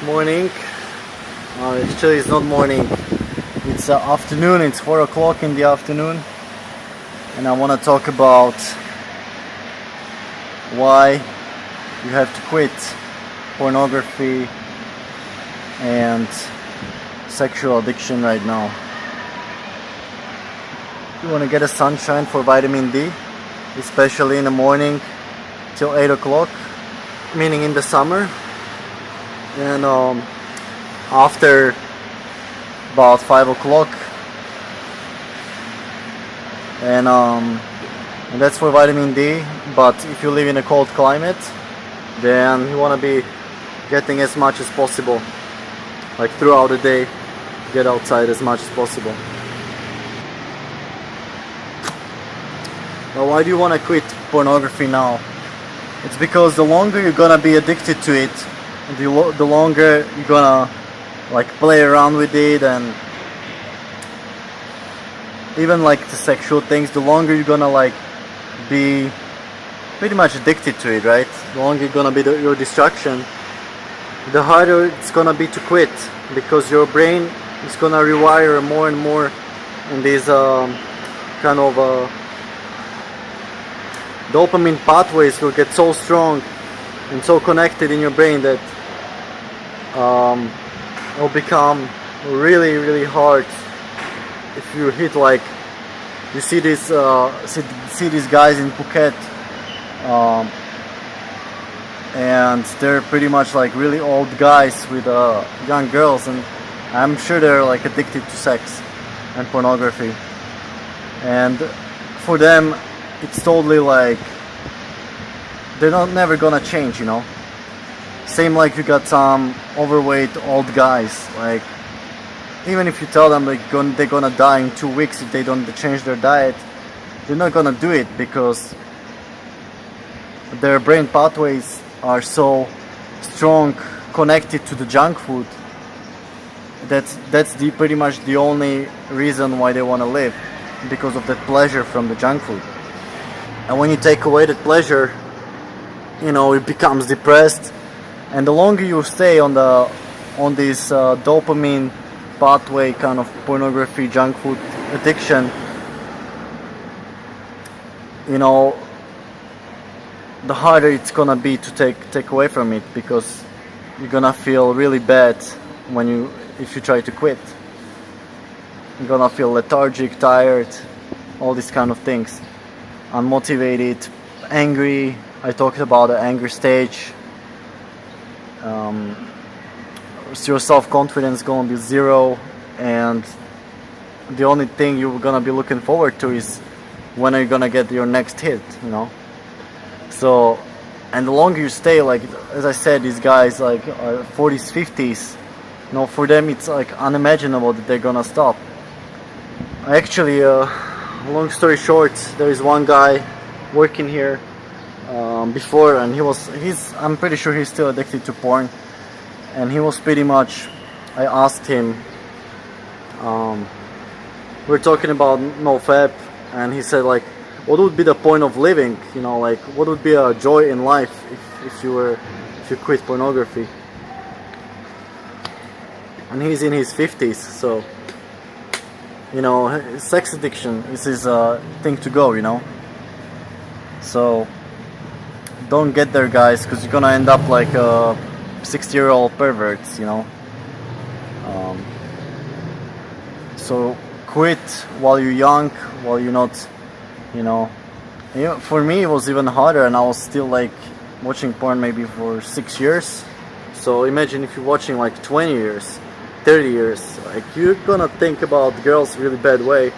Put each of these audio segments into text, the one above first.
Morning. Actually, it's not morning. It's afternoon. It's 4 o'clock in the afternoon, and I want to talk about why you have to quit pornography and sexual addiction right now. You want to get a sunshine for vitamin D, especially in the morning till 8 o'clock, meaning in the summer. And after about 5 o'clock, and that's for vitamin D. But if you live in a cold climate, then you want to be getting as much as possible, like throughout the day, get outside as much as possible. Now, why do you want to quit pornography now? It's because the longer you're gonna be addicted to it, the longer you're gonna like play around with it, and even like the sexual things, the longer you're gonna like be pretty much addicted to it, right? The longer you're gonna be your distraction, the harder it's gonna be to quit, because your brain is gonna rewire more and more in these kind of dopamine pathways will get so strong and so connected in your brain that it'll become really, really hard if you hit, like, you see this see these guys in Phuket, and they're pretty much like really old guys with young girls, and I'm sure they're like addicted to sex and pornography, and for them it's totally like they're never gonna change, you know. Same like you got some overweight old guys, like even if you tell them like they're gonna die in 2 weeks if they don't change their diet, they're not gonna do it, because their brain pathways are so strong connected to the junk food. That's pretty much the only reason why they want to live, because of that pleasure from the junk food. And when you take away that pleasure, you know, it becomes depressed, and the longer you stay on this dopamine pathway kind of pornography junk food addiction, you know, the harder it's gonna be to take away from it, because you're gonna feel really bad if you try to quit. You're gonna feel lethargic, tired, all these kind of things, unmotivated, angry. I talked about the anger stage. Your self-confidence gonna be zero, and the only thing you're gonna be looking forward to is when are you gonna get your next hit, you know. So, and the longer you stay, like as I said, these guys like 40s, 50s, you know, for them it's like unimaginable that they're gonna stop. Actually, long story short, there is one guy working here before, and I'm pretty sure he's still addicted to porn, and he was pretty much, I asked him, we're talking about NoFap, and he said like, what would be the point of living, you know, like what would be a joy in life if you quit pornography. And he's in his 50s, so, you know, sex addiction is his thing to go, you know. So don't get there, guys, because you're gonna end up like 60-year-old perverts, you know. So quit while you're young, while you're not, you know. For me it was even harder, and I was still like watching porn maybe for 6 years. So imagine if you're watching like 20 years, 30 years, like you're gonna think about girls really bad way,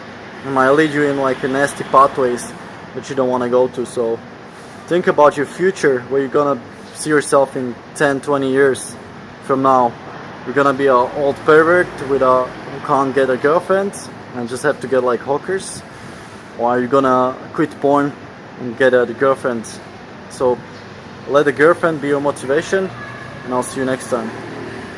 and might lead you in like a nasty pathways that you don't want to go to. So think about your future, where you're gonna see yourself in 10-20 years from now. You're gonna be an old pervert who can't get a girlfriend and just have to get like hookers, or you're gonna quit porn and get a girlfriend. So let the girlfriend be your motivation, and I'll see you next time.